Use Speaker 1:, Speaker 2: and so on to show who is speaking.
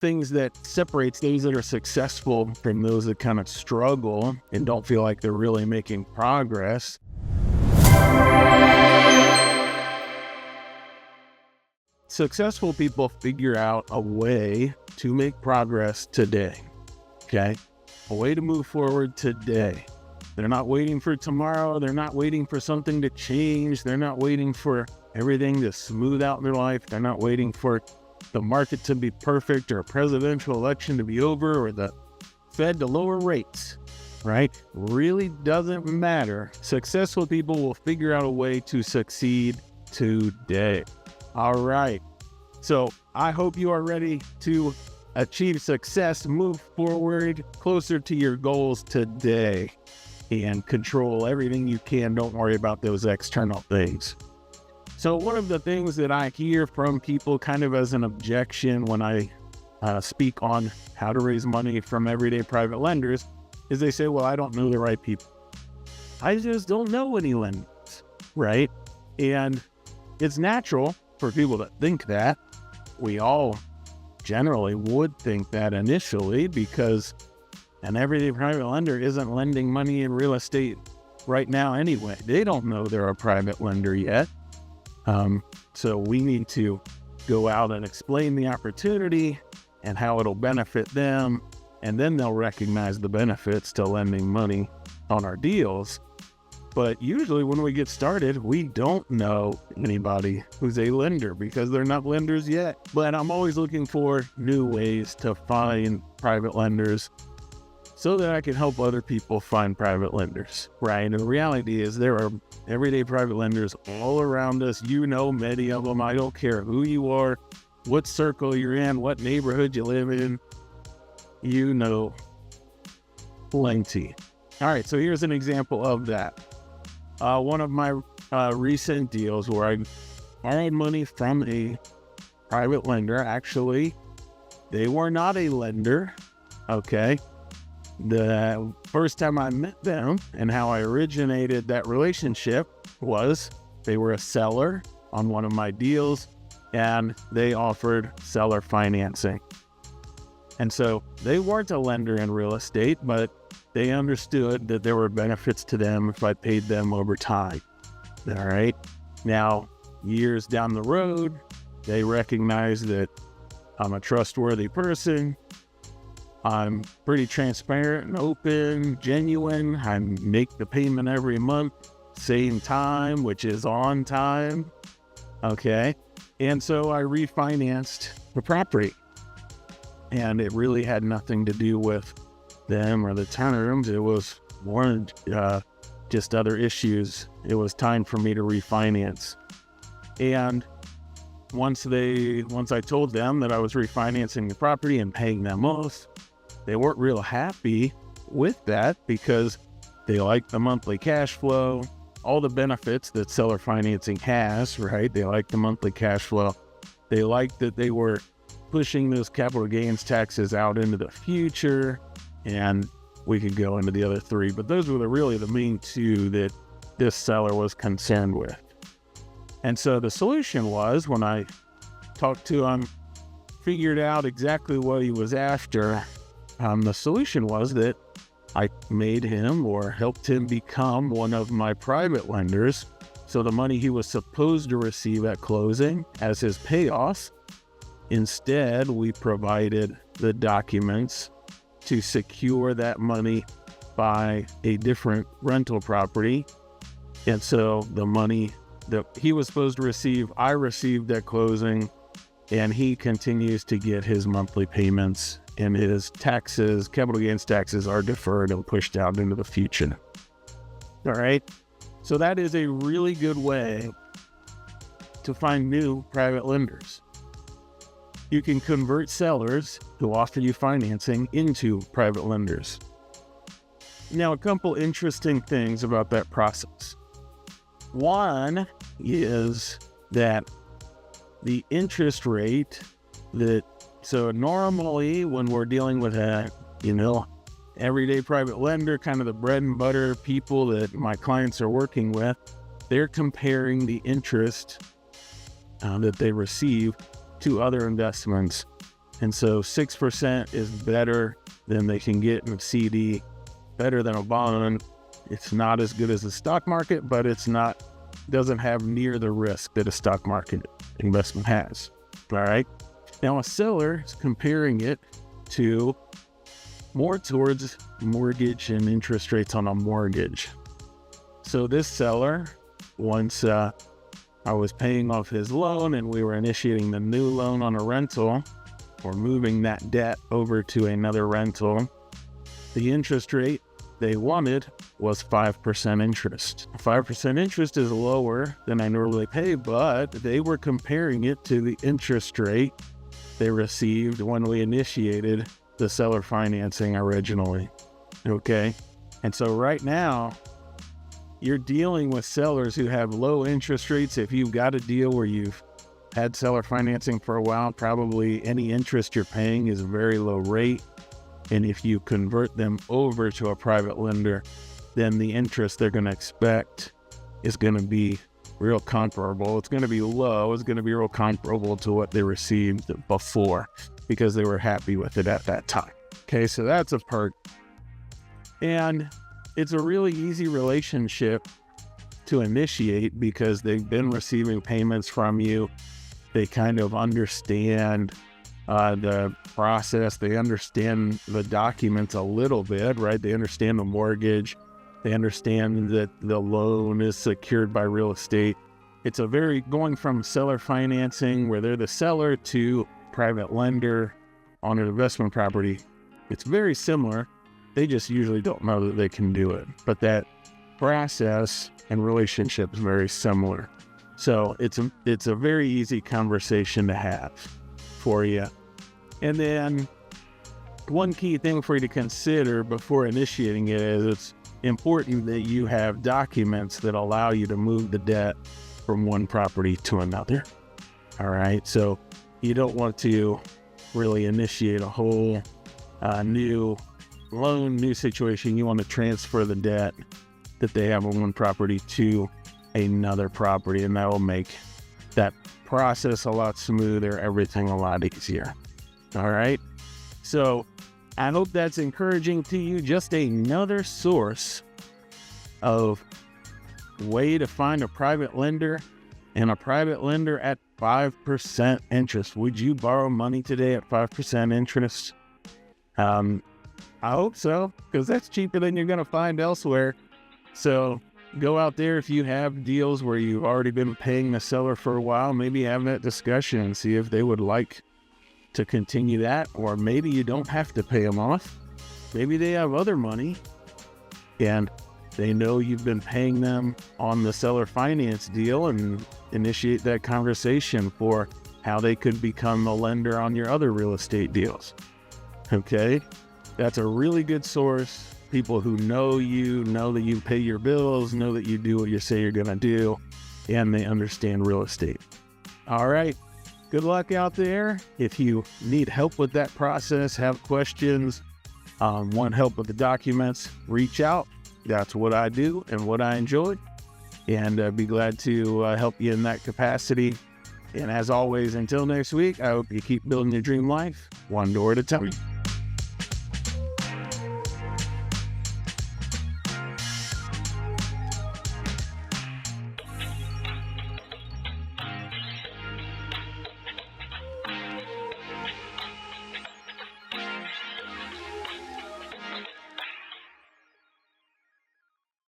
Speaker 1: things that separates those that are successful from those that kind of struggle and don't feel like they're really making progress. Successful people figure out a way to make progress today, okay? A way to move forward today. They're not waiting for tomorrow. They're not waiting for something to change. They're not waiting for everything to smooth out in their life. They're not waiting for the market to be perfect or a presidential election to be over or the Fed to lower rates, right? Really doesn't matter. Successful people will figure out a way to succeed today. All right. So I hope you are ready to achieve success, move forward closer to your goals today, and control everything you can. Don't worry about those external things. So one of the things that I hear from people kind of as an objection when I speak on how to raise money from everyday private lenders is they say, well, I don't know the right people. I just don't know any lenders, right? And it's natural for people to think that. We all generally would think that initially because an everyday private lender isn't lending money in real estate right now anyway. They don't know they're a private lender yet. So we need to go out and explain the opportunity and how it'll benefit them, and then they'll recognize the benefits to lending money on our deals. But usually when we get started, we don't know anybody who's a lender because they're not lenders yet. But I'm always looking for new ways to find private lenders so that I can help other people find private lenders, right? And the reality is there are everyday private lenders all around us. You know many of them. I don't care who you are, what circle you're in, what neighborhood you live in. You know plenty. All right, so here's an example of that. One of my recent deals where I borrowed money from a private lender. Actually, they were not a lender, okay? The first time I met them and how I originated that relationship was they were a seller on one of my deals and they offered seller financing. And so they weren't a lender in real estate, but they understood that there were benefits to them if I paid them over time. All right. Now, years down the road, they recognize that I'm a trustworthy person. I'm pretty transparent and open, genuine. I make the payment every month, same time, which is on time. Okay. And so I refinanced the property. And it really had nothing to do with them or the terms. It was more just other issues. It was time for me to refinance. And once I told them that I was refinancing the property and paying them off, they weren't real happy with that because they liked the monthly cash flow, all the benefits that seller financing has, right? They liked the monthly cash flow. They liked that they were pushing those capital gains taxes out into the future, and we could go into the other three, but those were really the main two that this seller was concerned with. And so the solution was, when I talked to him, figured out exactly what he was after, the solution was that I made him or helped him become one of my private lenders. So the money he was supposed to receive at closing as his payoff, instead we provided the documents to secure that money by a different rental property. And so the money that he was supposed to receive, I received at closing, and he continues to get his monthly payments, and his taxes, capital gains taxes, are deferred and pushed out into the future. All right. So that is a really good way to find new private lenders. You can convert sellers who offer you financing into private lenders. Now, a couple interesting things about that process. One is that the interest rate so normally when we're dealing with a, everyday private lender, kind of the bread and butter people that my clients are working with, they're comparing the interest that they receive to other investments And so 6% is better than they can get in a CD, better than a bond. It's not as good as the stock market, but doesn't have near the risk that a stock market investment has. All right. Now a seller is comparing it to more towards mortgage and interest rates on a mortgage. So this seller, once I was paying off his loan and we were initiating the new loan on a rental or moving that debt over to another rental, the interest rate they wanted was 5% interest. 5% interest is lower than I normally pay, but they were comparing it to the interest rate they received when we initiated the seller financing originally. Okay. And so right now you're dealing with sellers who have low interest rates. If you've got a deal where you've had seller financing for a while, probably any interest you're paying is a very low rate. And if you convert them over to a private lender, then the interest they're going to expect is going to be real comparable. It's going to be low. It's going to be real comparable to what they received before because they were happy with it at that time. Okay, so that's a perk. And it's a really easy relationship to initiate because they've been receiving payments from you. They kind of understand the process. They understand the documents a little bit, right? They understand the mortgage. They understand that the loan is secured by real estate. It's going from seller financing where they're the seller to private lender on an investment property. It's very similar. They just usually don't know that they can do it, but that process and relationship is very similar. So it's a very easy conversation to have for you. And then one key thing for you to consider before initiating it is it's important that you have documents that allow you to move the debt from one property to another. All right. So you don't want to really initiate a whole new loan, new situation. You want to transfer the debt that they have on one property to another property, and that will make that process a lot smoother, everything a lot easier. All right. So I hope that's encouraging to you. Just another source of way to find a private lender, and a private lender at 5% interest. Would you borrow money today at 5% interest? I hope so, because that's cheaper than you're going to find elsewhere. So go out there if you have deals where you've already been paying the seller for a while, maybe have that discussion and see if they would like to continue that, or maybe you don't have to pay them off. Maybe they have other money and they know you've been paying them on the seller finance deal, and initiate that conversation for how they could become a lender on your other real estate deals. Okay. That's a really good source. People who know you, know that you pay your bills, know that you do what you say you're going to do, and they understand real estate. All right. Good luck out there. If you need help with that process, have questions, want help with the documents, reach out. That's what I do and what I enjoy, and I'd be glad to help you in that capacity. And as always, until next week, I hope you keep building your dream life one door at a time.